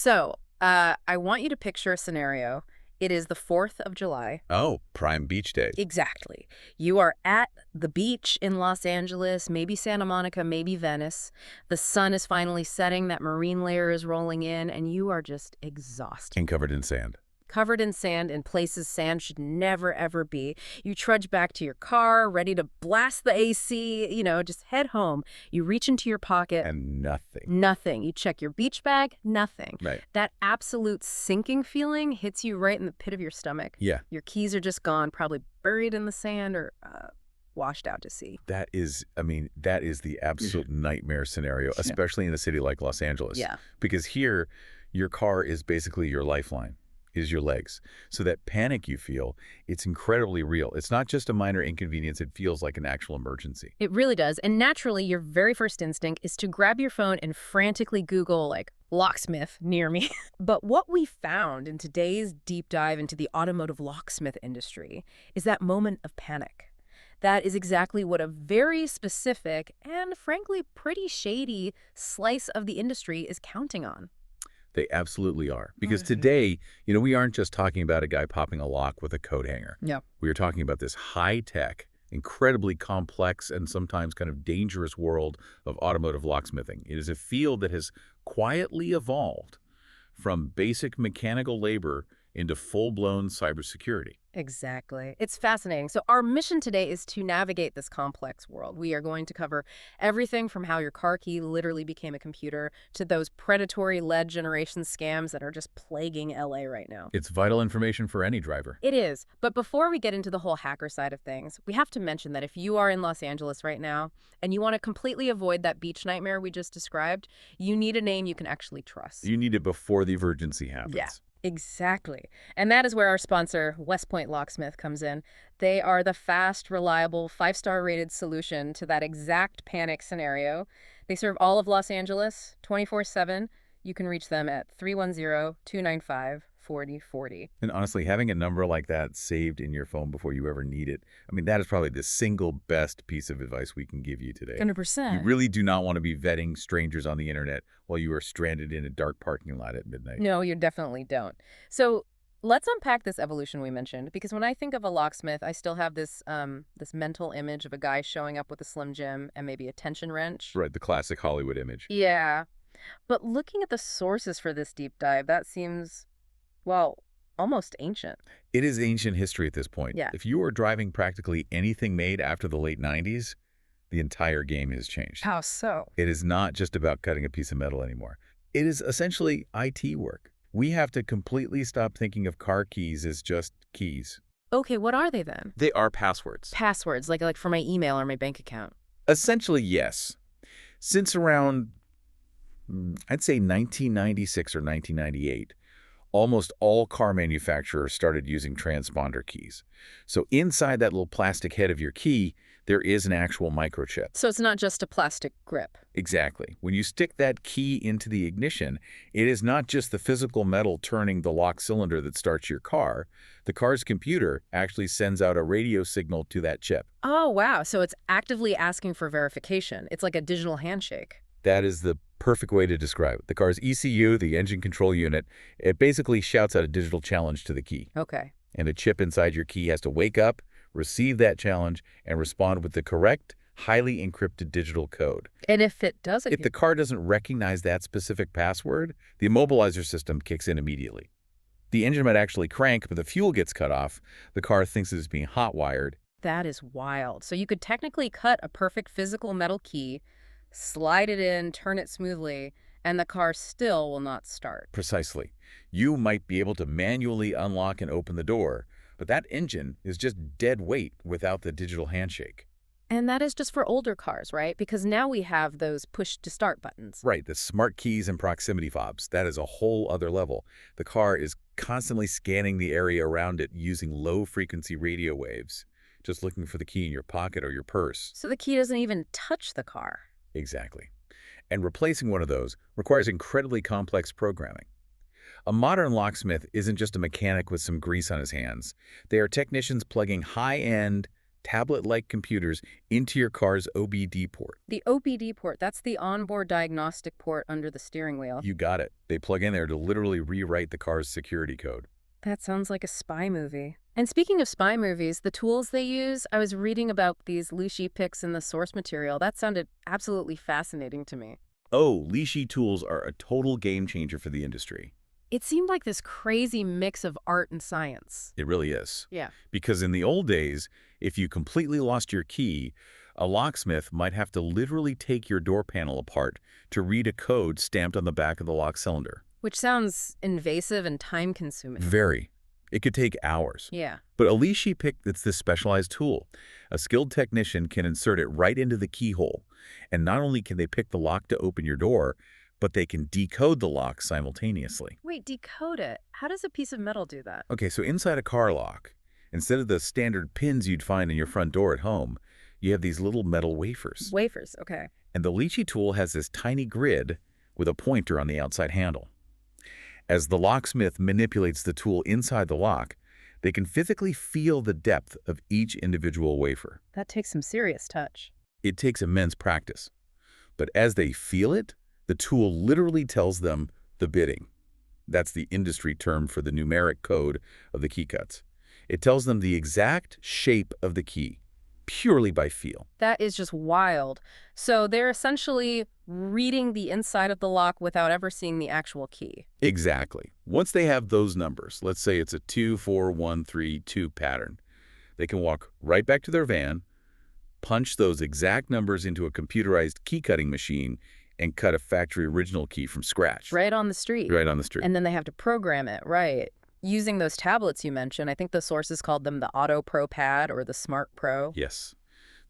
So, I want you to picture a scenario. It is the 4th of July. Oh, prime beach day. Exactly. You are at the beach in Los Angeles, maybe Santa Monica, maybe Venice. The sun is finally setting, that marine layer is rolling in, and you are just exhausted. And covered in sand. Covered in sand in places sand should never, ever be. You trudge back to your car, ready to blast the AC, just head home. You reach into your pocket. And nothing. Nothing. You check your beach bag, nothing. Right. That absolute sinking feeling hits you right in the pit of your stomach. Yeah. Your keys are just gone, probably buried in the sand or washed out to sea. That is the absolute nightmare scenario, especially in a city like Los Angeles. Yeah. Because here, your car is basically your lifeline. Is your legs. So that panic you feel, it's incredibly real. It's not just a minor inconvenience. It feels like an actual emergency. It really does. And naturally, your very first instinct is to grab your phone and frantically Google, locksmith near me. But what we found in today's deep dive into the automotive locksmith industry is that moment of panic. That is exactly what a very specific and, frankly, pretty shady slice of the industry is counting on. They absolutely are. Because today, we aren't just talking about a guy popping a lock with a coat hanger. Yeah. We are talking about this high-tech, incredibly complex, and sometimes kind of dangerous world of automotive locksmithing. It is a field that has quietly evolved from basic mechanical labor into full-blown cybersecurity. Exactly. It's fascinating. So our mission today is to navigate this complex world. We are going to cover everything from how your car key literally became a computer to those predatory lead generation scams that are just plaguing LA right now. It's vital information for any driver. It is. But before we get into the whole hacker side of things, we have to mention that if you are in Los Angeles right now and you want to completely avoid that beach nightmare we just described, you need a name you can actually trust. You need it before the emergency happens. Yeah. Exactly. And that is where our sponsor, West Point Locksmith, comes in. They are the fast, reliable, 5-star rated solution to that exact panic scenario. They serve all of Los Angeles 24/7. You can reach them at 310-295-4040. And honestly, having a number like that saved in your phone before you ever need it, that is probably the single best piece of advice we can give you today. 100%. You really do not want to be vetting strangers on the internet while you are stranded in a dark parking lot at midnight. No, you definitely don't. So let's unpack this evolution we mentioned, because when I think of a locksmith, I still have this mental image of a guy showing up with a Slim Jim and maybe a tension wrench. Right, the classic Hollywood image. Yeah. But looking at the sources for this deep dive, that seems, almost ancient. It is ancient history at this point. Yeah. If you are driving practically anything made after the late 90s, the entire game has changed. How so? It is not just about cutting a piece of metal anymore. It is essentially IT work. We have to completely stop thinking of car keys as just keys. Okay, what are they then? They are passwords. Passwords, like for my email or my bank account. Essentially, yes. Since around, I'd say 1996 or 1998, almost all car manufacturers started using transponder keys. So inside that little plastic head of your key, there is an actual microchip. So it's not just a plastic grip. Exactly. When you stick that key into the ignition, it is not just the physical metal turning the lock cylinder that starts your car. The car's computer actually sends out a radio signal to that chip. Oh, wow. So it's actively asking for verification. It's like a digital handshake. That is the perfect way to describe it. The car's ECU, the engine control unit, it basically shouts out a digital challenge to the key. Okay. And a chip inside your key has to wake up, receive that challenge, and respond with the correct, highly encrypted digital code. And if it doesn't? If the car doesn't recognize that specific password, the immobilizer system kicks in immediately. The engine might actually crank, but the fuel gets cut off. The car thinks it is being hot-wired. That is wild. So you could technically cut a perfect physical metal key, slide it in, turn it smoothly, and the car still will not start. Precisely. You might be able to manually unlock and open the door, but that engine is just dead weight without the digital handshake. And that is just for older cars, right? Because now we have those push-to-start buttons. Right, the smart keys and proximity fobs. That is a whole other level. The car is constantly scanning the area around it using low-frequency radio waves, just looking for the key in your pocket or your purse. So the key doesn't even touch the car. Exactly. And replacing one of those requires incredibly complex programming. A modern locksmith isn't just a mechanic with some grease on his hands. They are technicians plugging high-end, tablet-like computers into your car's OBD port. The OBD port, that's the onboard diagnostic port under the steering wheel. You got it. They plug in there to literally rewrite the car's security code. That sounds like a spy movie. And speaking of spy movies, the tools they use, I was reading about these Lucy picks in the source material. That sounded absolutely fascinating to me. Oh, Lishi tools are a total game changer for the industry. It seemed like this crazy mix of art and science. It really is. Yeah. Because in the old days, if you completely lost your key, a locksmith might have to literally take your door panel apart to read a code stamped on the back of the lock cylinder. Which sounds invasive and time-consuming. Very. It could take hours. Yeah. But a Lishi pick, it's this specialized tool. A skilled technician can insert it right into the keyhole. And not only can they pick the lock to open your door, but they can decode the lock simultaneously. Wait, decode it? How does a piece of metal do that? Okay, so inside a car lock, instead of the standard pins you'd find in your front door at home, you have these little metal wafers. Wafers, okay. And the Lishi tool has this tiny grid with a pointer on the outside handle. As the locksmith manipulates the tool inside the lock, they can physically feel the depth of each individual wafer. That takes some serious touch. It takes immense practice. But as they feel it, the tool literally tells them the bidding. That's the industry term for the numeric code of the key cuts. It tells them the exact shape of the key, purely by feel. That is just wild. So they're essentially reading the inside of the lock without ever seeing the actual key. Exactly. Once they have those numbers, let's say it's a 2, 4, 1, 3, 2 pattern, they can walk right back to their van, punch those exact numbers into a computerized key-cutting machine, and cut a factory original key from scratch. Right on the street. Right on the street. And then they have to program it, right. Using those tablets you mentioned, I think the sources called them the Auto Pro Pad or the Smart Pro. Yes.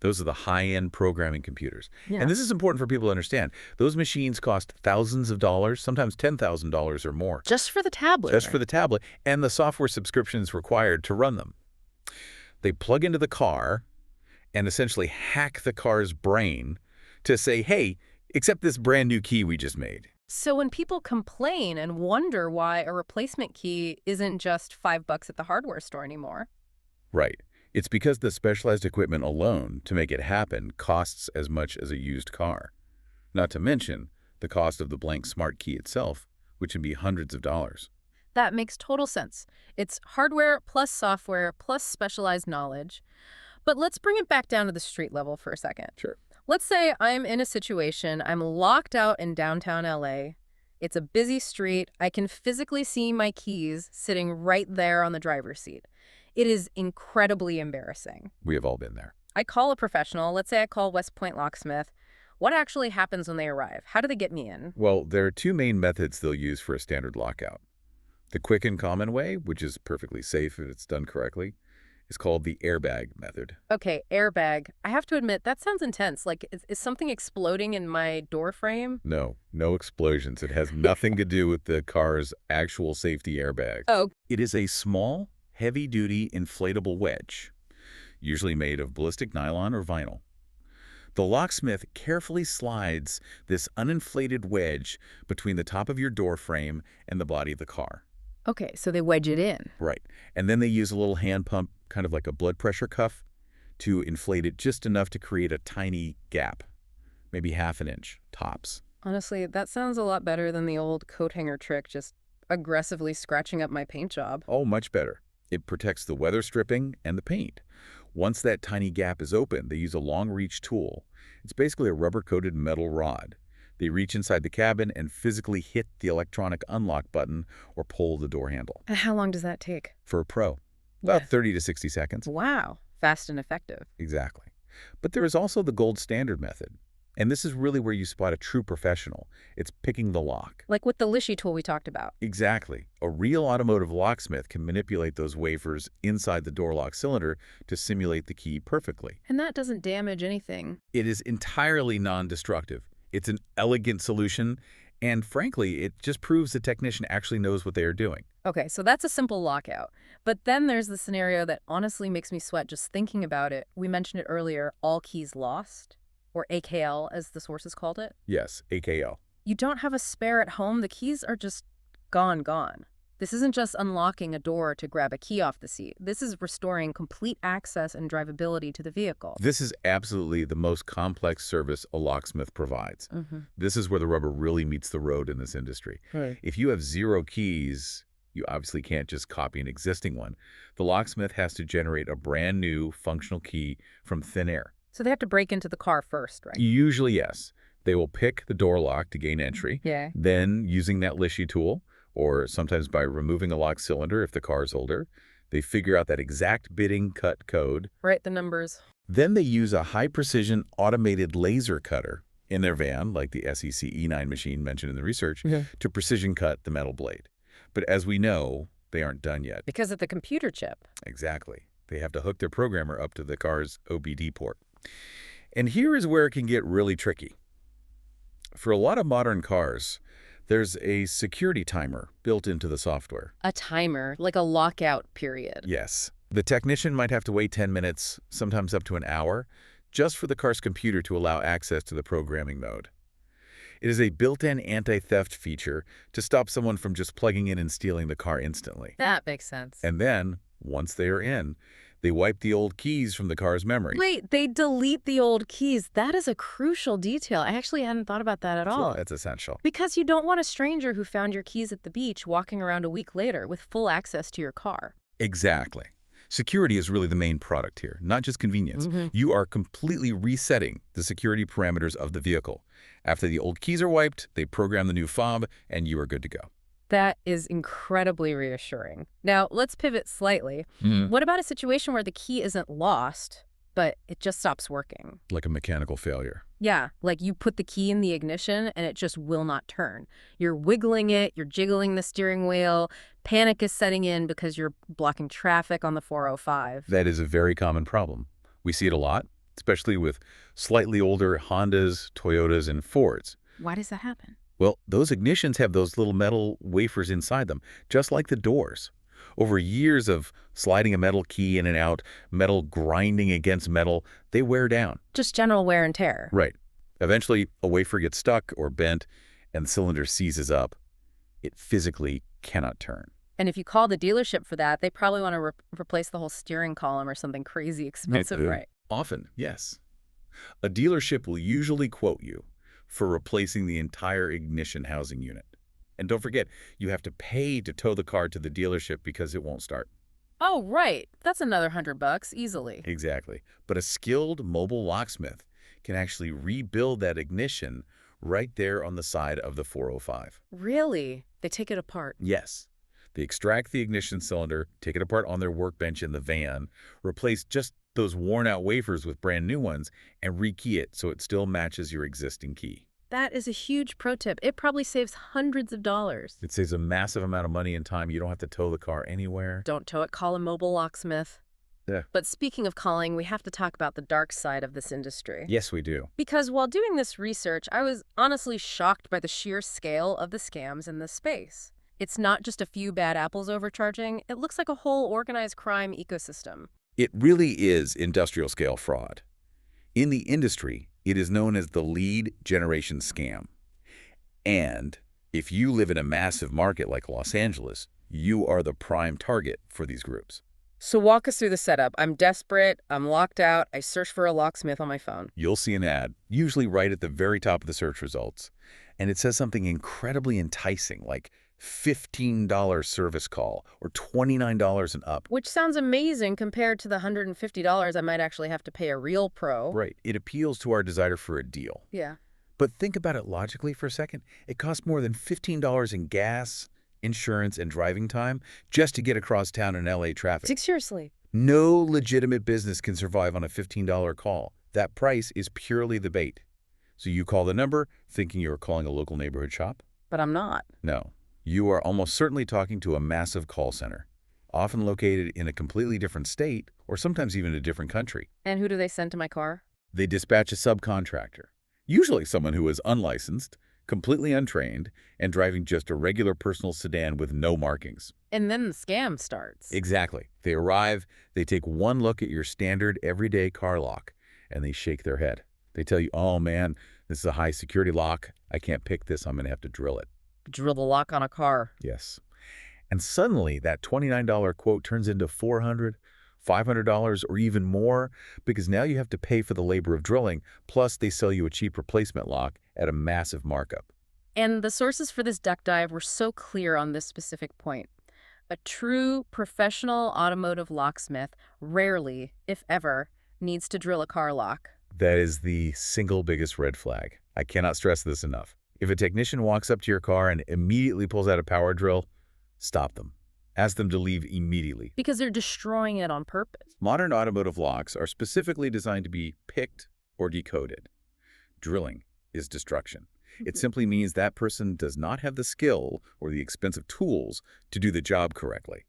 Those are the high-end programming computers. Yeah. And this is important for people to understand. Those machines cost thousands of dollars, sometimes $10,000 or more. Just for the tablet. Just for the tablet, and the software subscriptions required to run them. They plug into the car and essentially hack the car's brain to say, hey, accept this brand new key we just made. So when people complain and wonder why a replacement key isn't just $5 at the hardware store anymore. Right. It's because the specialized equipment alone to make it happen costs as much as a used car. Not to mention the cost of the blank smart key itself, which can be hundreds of dollars. That makes total sense. It's hardware plus software plus specialized knowledge. But let's bring it back down to the street level for a second. Sure. Let's say I'm in a situation, I'm locked out in downtown LA. It's a busy street. I can physically see my keys sitting right there on the driver's seat. It is incredibly embarrassing. We have all been there. I call a professional. Let's say I call West Point Locksmith. What actually happens when they arrive? How do they get me in? Well, there are two main methods they'll use for a standard lockout. The quick and common way, which is perfectly safe if it's done correctly, is called the airbag method. Okay, airbag. I have to admit, that sounds intense. Like, is something exploding in my door frame? No explosions. It has nothing to do with the car's actual safety airbag. Oh. It is a small, heavy-duty inflatable wedge, usually made of ballistic nylon or vinyl. The locksmith carefully slides this uninflated wedge between the top of your door frame and the body of the car. Okay, so they wedge it in. Right. And then they use a little hand pump, kind of like a blood pressure cuff, to inflate it just enough to create a tiny gap, maybe half an inch, tops. Honestly, that sounds a lot better than the old coat hanger trick, just aggressively scratching up my paint job. Oh, much better. It protects the weather stripping and the paint. Once that tiny gap is open, they use a long-reach tool. It's basically a rubber-coated metal rod. They reach inside the cabin and physically hit the electronic unlock button or pull the door handle. And how long does that take? For a pro, about 30 to 60 seconds. Wow, fast and effective. Exactly. But there is also the gold standard method. And this is really where you spot a true professional. It's picking the lock. Like with the Lishi tool we talked about. Exactly. A real automotive locksmith can manipulate those wafers inside the door lock cylinder to simulate the key perfectly. And that doesn't damage anything. It is entirely non-destructive. It's an elegant solution, and frankly, it just proves the technician actually knows what they are doing. Okay, so that's a simple lockout. But then there's the scenario that honestly makes me sweat just thinking about it. We mentioned it earlier, all keys lost, or AKL as the sources called it. Yes, AKL. You don't have a spare at home. The keys are just gone. This isn't just unlocking a door to grab a key off the seat. This is restoring complete access and drivability to the vehicle. This is absolutely the most complex service a locksmith provides. This is where the rubber really meets the road in this industry. Right. If you have 0 keys, you obviously can't just copy an existing one. The locksmith has to generate a brand new functional key from thin air. So they have to break into the car first, right? Usually, yes. They will pick the door lock to gain entry. Yeah. Then, using that Lishy tool, or sometimes by removing a lock cylinder if the car is older, they figure out that exact bitting cut code. Write the numbers. Then they use a high-precision automated laser cutter in their van, like the SEC E9 machine mentioned in the research, to precision cut the metal blade. But as we know, they aren't done yet. Because of the computer chip. Exactly. They have to hook their programmer up to the car's OBD port. And here is where it can get really tricky. For a lot of modern cars, there's a security timer built into the software. A timer, like a lockout period. Yes. The technician might have to wait 10 minutes, sometimes up to an hour, just for the car's computer to allow access to the programming mode. It is a built-in anti-theft feature to stop someone from just plugging in and stealing the car instantly. That makes sense. And then, once they are in, they wipe the old keys from the car's memory. Wait, they delete the old keys. That is a crucial detail. I actually hadn't thought about that at all. That's essential. Because you don't want a stranger who found your keys at the beach walking around a week later with full access to your car. Exactly. Security is really the main product here, not just convenience. You are completely resetting the security parameters of the vehicle. After the old keys are wiped, they program the new fob, and you are good to go. That is incredibly reassuring. Now, let's pivot slightly. What about a situation where the key isn't lost, but it just stops working? Like a mechanical failure. Yeah, like you put the key in the ignition and it just will not turn. You're wiggling it, you're jiggling the steering wheel, panic is setting in because you're blocking traffic on the 405. That is a very common problem. We see it a lot, especially with slightly older Hondas, Toyotas, and Fords. Why does that happen? Well, those ignitions have those little metal wafers inside them, just like the doors. Over years of sliding a metal key in and out, metal grinding against metal, they wear down. Just general wear and tear. Right. Eventually, a wafer gets stuck or bent, and the cylinder seizes up. It physically cannot turn. And if you call the dealership for that, they probably want to replace the whole steering column or something crazy expensive, right? Often, yes. A dealership will usually quote you for replacing the entire ignition housing unit. And don't forget, you have to pay to tow the car to the dealership because it won't start. Oh, right. That's another $100 easily. Exactly. But a skilled mobile locksmith can actually rebuild that ignition right there on the side of the 405. Really? They take it apart? Yes. They extract the ignition cylinder, take it apart on their workbench in the van, replace just those worn-out wafers with brand new ones, and rekey it so it still matches your existing key. That is a huge pro tip. It probably saves hundreds of dollars. It saves a massive amount of money and time. You don't have to tow the car anywhere. Don't tow it, call a mobile locksmith. Yeah. But speaking of calling, we have to talk about the dark side of this industry. Yes, we do. Because while doing this research, I was honestly shocked by the sheer scale of the scams in this space. It's not just a few bad apples overcharging. It looks like a whole organized crime ecosystem. It really is industrial scale fraud. In the industry, it is known as the lead generation scam. And if you live in a massive market like Los Angeles, you are the prime target for these groups. So walk us through the setup. I'm desperate, I'm locked out, I search for a locksmith on my phone. You'll see an ad, usually right at the very top of the search results, and it says something incredibly enticing like $15 service call or $29 and up. Which sounds amazing compared to the $150 I might actually have to pay a real pro. Right. It appeals to our desire for a deal. Yeah. But think about it logically for a second. It costs more than $15 in gas, insurance, and driving time just to get across town in LA traffic. Seriously. No legitimate business can survive on a $15 call. That price is purely the bait. So you call the number thinking you're calling a local neighborhood shop? But I'm not. No. You are almost certainly talking to a massive call center, often located in a completely different state or sometimes even a different country. And who do they send to my car? They dispatch a subcontractor, usually someone who is unlicensed, completely untrained, and driving just a regular personal sedan with no markings. And then the scam starts. Exactly. They arrive, they take one look at your standard everyday car lock, and they shake their head. They tell you, oh man, this is a high security lock. I can't pick this. I'm going to have to drill it. Drill the lock on a car. Yes. And suddenly that $29 quote turns into $400, $500, or even more because now you have to pay for the labor of drilling, plus they sell you a cheap replacement lock at a massive markup. And the sources for this duck dive were so clear on this specific point. A true professional automotive locksmith rarely, if ever, needs to drill a car lock. That is the single biggest red flag. I cannot stress this enough. If a technician walks up to your car and immediately pulls out a power drill, stop them. Ask them to leave immediately. Because they're destroying it on purpose. Modern automotive locks are specifically designed to be picked or decoded. Drilling is destruction. It simply means that person does not have the skill or the expensive tools to do the job correctly.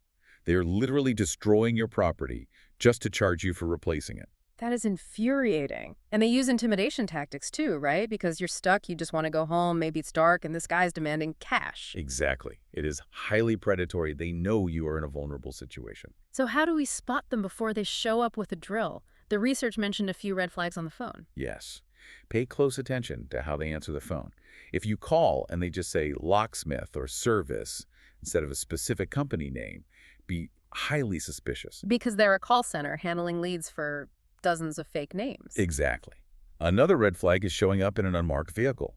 They are literally destroying your property just to charge you for replacing it. That is infuriating. And they use intimidation tactics too, right? Because you're stuck, you just want to go home, maybe it's dark, and this guy's demanding cash. Exactly. It is highly predatory. They know you are in a vulnerable situation. So how do we spot them before they show up with a drill? The research mentioned a few red flags on the phone. Yes. Pay close attention to how they answer the phone. If you call and they just say locksmith or service instead of a specific company name, be highly suspicious. Because they're a call center handling leads for dozens of fake names. Exactly. Another red flag is showing up in an unmarked vehicle.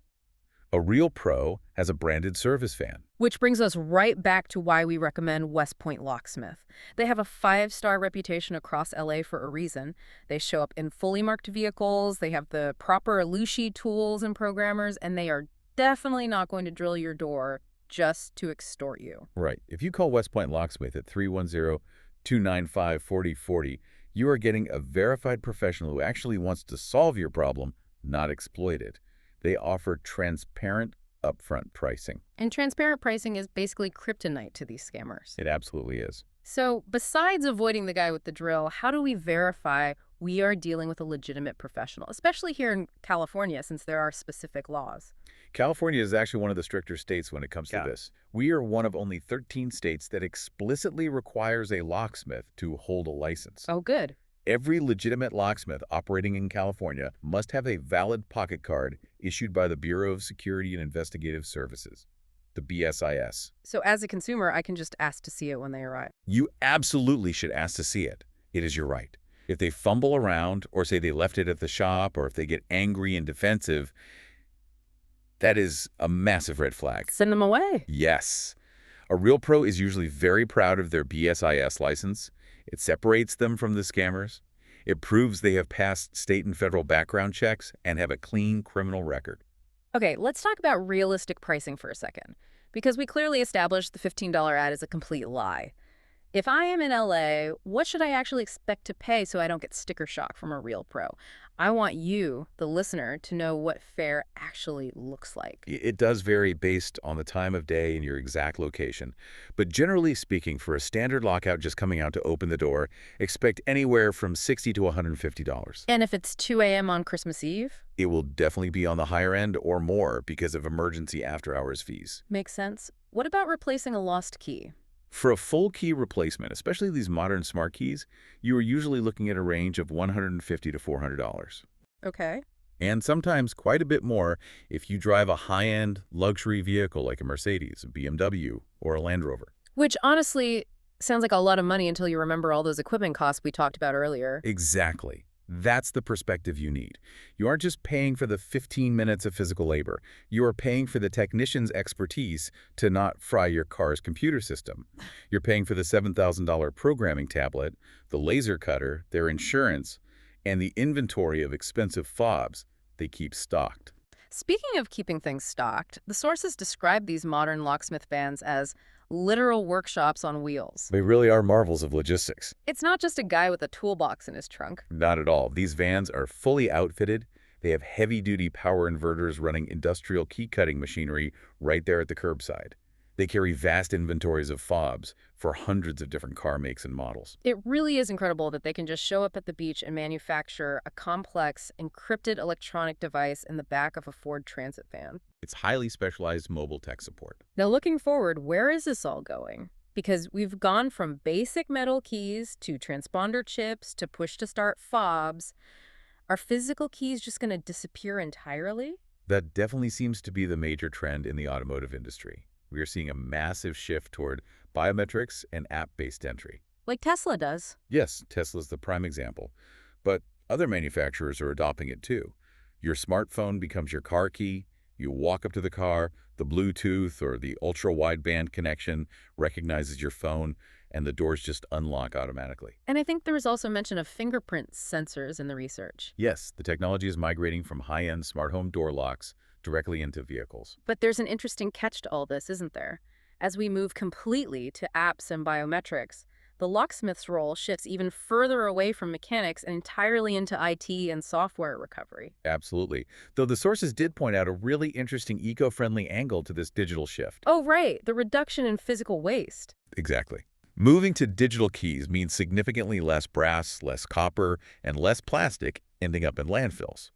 A real pro has a branded service van. Which brings us right back to why we recommend West Point Locksmith. They have a 5-star reputation across LA for a reason. They show up in fully marked vehicles, they have the proper Alushi tools and programmers, and they are definitely not going to drill your door just to extort you. Right. If you call West Point Locksmith at 310-295-4040, you are getting a verified professional who actually wants to solve your problem, not exploit it. They offer transparent, upfront pricing. And transparent pricing is basically kryptonite to these scammers. It absolutely is. So besides avoiding the guy with the drill, how do we verify we are dealing with a legitimate professional, especially here in California, since there are specific laws? California is actually one of the stricter states when it comes to this. We are one of only 13 states that explicitly requires a locksmith to hold a license. Oh, good. Every legitimate locksmith operating in California must have a valid pocket card issued by the Bureau of Security and Investigative Services, the BSIS. So as a consumer, I can just ask to see it when they arrive. You absolutely should ask to see it. It is your right. If they fumble around or say they left it at the shop or if they get angry and defensive, that is a massive red flag. Send them away. Yes. A real pro is usually very proud of their BSIS license. It separates them from the scammers. It proves they have passed state and federal background checks and have a clean criminal record. Okay, let's talk about realistic pricing for a second, because we clearly established the $15 ad is a complete lie. If I am in LA, what should I actually expect to pay so I don't get sticker shock from a real pro? I want you, the listener, to know what fair actually looks like. It does vary based on the time of day and your exact location. But generally speaking, for a standard lockout just coming out to open the door, expect anywhere from $60 to $150. And if it's 2 a.m. on Christmas Eve? It will definitely be on the higher end or more because of emergency after-hours fees. Makes sense. What about replacing a lost key? For a full key replacement, especially these modern smart keys, you are usually looking at a range of $150 to $400. Okay. And sometimes quite a bit more if you drive a high-end luxury vehicle like a Mercedes, a BMW, or a Land Rover. Which honestly sounds like a lot of money until you remember all those equipment costs we talked about earlier. Exactly. That's the perspective you need. You aren't just paying for the 15 minutes of physical labor. You are paying for the technician's expertise to not fry your car's computer system. You're paying for the $7,000 programming tablet, the laser cutter, their insurance, and the inventory of expensive fobs they keep stocked. Speaking of keeping things stocked, the sources describe these modern locksmith vans as literal workshops on wheels. They really are marvels of logistics. It's not just a guy with a toolbox in his trunk. Not at all. These vans are fully outfitted. They have heavy-duty power inverters running industrial key-cutting machinery right there at the curbside. They carry vast inventories of fobs for hundreds of different car makes and models. It really is incredible that they can just show up at the beach and manufacture a complex, encrypted electronic device in the back of a Ford Transit van. It's highly specialized mobile tech support. Now, looking forward, where is this all going? Because we've gone from basic metal keys to transponder chips to push-to-start fobs. Are physical keys just going to disappear entirely? That definitely seems to be the major trend in the automotive industry. We are seeing a massive shift toward biometrics and app-based entry. Like Tesla does. Yes, Tesla's the prime example, but other manufacturers are adopting it too. Your smartphone becomes your car key. You walk up to the car, the Bluetooth or the ultra-wideband connection recognizes your phone, and the doors just unlock automatically. And I think there was also mention of fingerprint sensors in the research. Yes, the technology is migrating from high-end smart home door locks directly into vehicles. But there's an interesting catch to all this, isn't there? As we move completely to apps and biometrics, the locksmith's role shifts even further away from mechanics and entirely into IT and software recovery. Absolutely. Though the sources did point out a really interesting eco-friendly angle to this digital shift. Oh, right, the reduction in physical waste. Exactly. Moving to digital keys means significantly less brass, less copper, and less plastic ending up in landfills.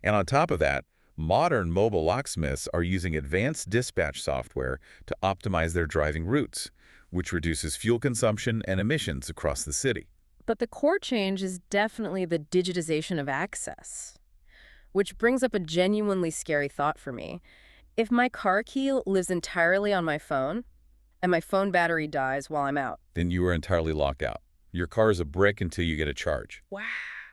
And on top of that, modern mobile locksmiths are using advanced dispatch software to optimize their driving routes, which reduces fuel consumption and emissions across the city. But the core change is definitely the digitization of access, which brings up a genuinely scary thought for me. If my car key lives entirely on my phone, and my phone battery dies while I'm out. Then you are entirely locked out. Your car is a brick until you get a charge. Wow.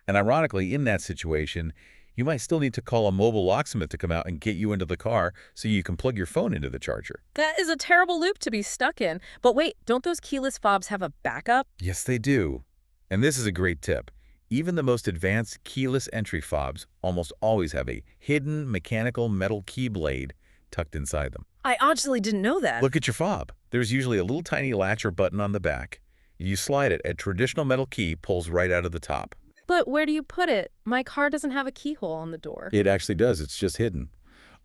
And ironically, in that situation, you might still need to call a mobile locksmith to come out and get you into the car so you can plug your phone into the charger. That is a terrible loop to be stuck in. But wait, don't those keyless fobs have a backup? Yes, they do. And this is a great tip. Even the most advanced keyless entry fobs almost always have a hidden mechanical metal key blade tucked inside them. I honestly didn't know that. Look at your fob. There's usually a little tiny latch or button on the back. You slide it, a traditional metal key pulls right out of the top. But where do you put it? My car doesn't have a keyhole on the door. It actually does. It's just hidden.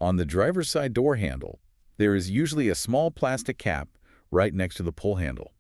On the driver's side door handle, there is usually a small plastic cap right next to the pull handle.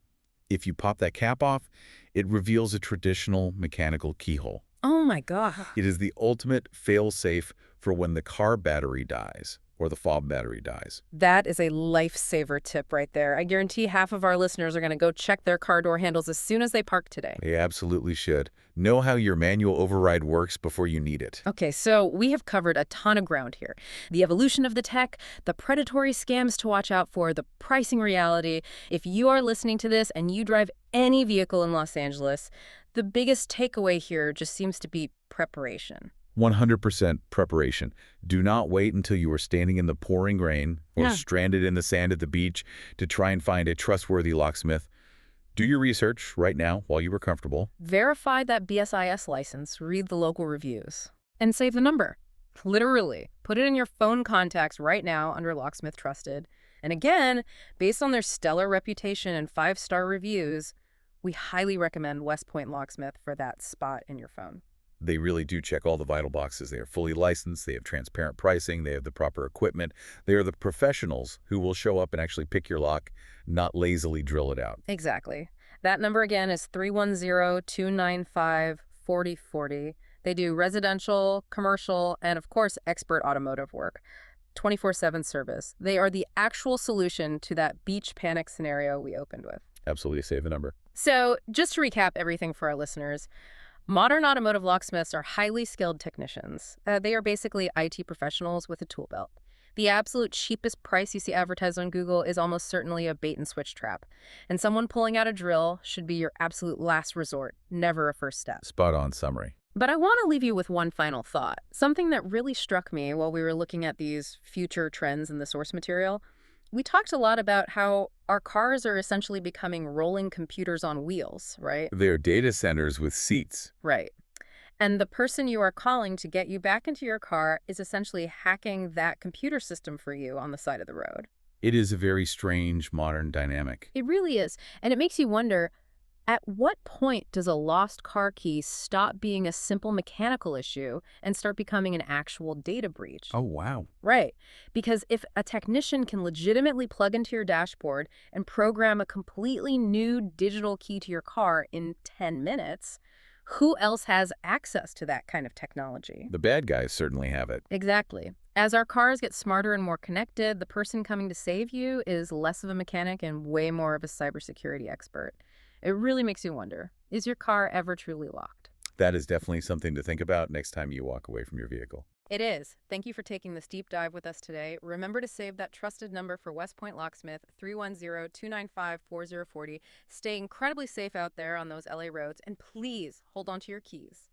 If you pop that cap off, it reveals a traditional mechanical keyhole. Oh my God. It is the ultimate fail-safe for when the car battery dies or the fob battery dies. That is a lifesaver tip right there. I guarantee half of our listeners are going to go check their car door handles as soon as they park today. They absolutely should. Know how your manual override works before you need it. Okay, so we have covered a ton of ground here. The evolution of the tech, the predatory scams to watch out for, the pricing reality. If you are listening to this and you drive any vehicle in Los Angeles, the biggest takeaway here just seems to be preparation. 100% preparation. Do not wait until you are standing in the pouring rain or stranded in the sand at the beach to try and find a trustworthy locksmith. Do your research right now while you are comfortable. Verify that BSIS license, read the local reviews, and save the number. Literally, put it in your phone contacts right now under Locksmith Trusted. And again, based on their stellar reputation and 5-star reviews, we highly recommend West Point Locksmith for that spot in your phone. They really do check all the vital boxes. They are fully licensed. They have transparent pricing. They have the proper equipment. They are the professionals who will show up and actually pick your lock, not lazily drill it out. Exactly. That number again is 310-295-4040. They do residential, commercial, and of course, expert automotive work. 24/7 service. They are the actual solution to that beach panic scenario we opened with. Absolutely save the number. So just to recap everything for our listeners, modern automotive locksmiths are highly skilled technicians. They are basically IT professionals with a tool belt. The absolute cheapest price you see advertised on Google is almost certainly a bait-and-switch trap. And someone pulling out a drill should be your absolute last resort, never a first step. Spot on summary. But I want to leave you with one final thought. Something that really struck me while we were looking at these future trends in the source material. We talked a lot about how our cars are essentially becoming rolling computers on wheels, right? They're data centers with seats. Right. And the person you are calling to get you back into your car is essentially hacking that computer system for you on the side of the road. It is a very strange modern dynamic. It really is. And it makes you wonder, at what point does a lost car key stop being a simple mechanical issue and start becoming an actual data breach? Oh, wow. Right. Because if a technician can legitimately plug into your dashboard and program a completely new digital key to your car in 10 minutes, who else has access to that kind of technology? The bad guys certainly have it. Exactly. As our cars get smarter and more connected, the person coming to save you is less of a mechanic and way more of a cybersecurity expert. It really makes you wonder, is your car ever truly locked? That is definitely something to think about next time you walk away from your vehicle. It is. Thank you for taking this deep dive with us today. Remember to save that trusted number for West Point Locksmith, 310-295-4040. Stay incredibly safe out there on those LA roads, and please hold on to your keys.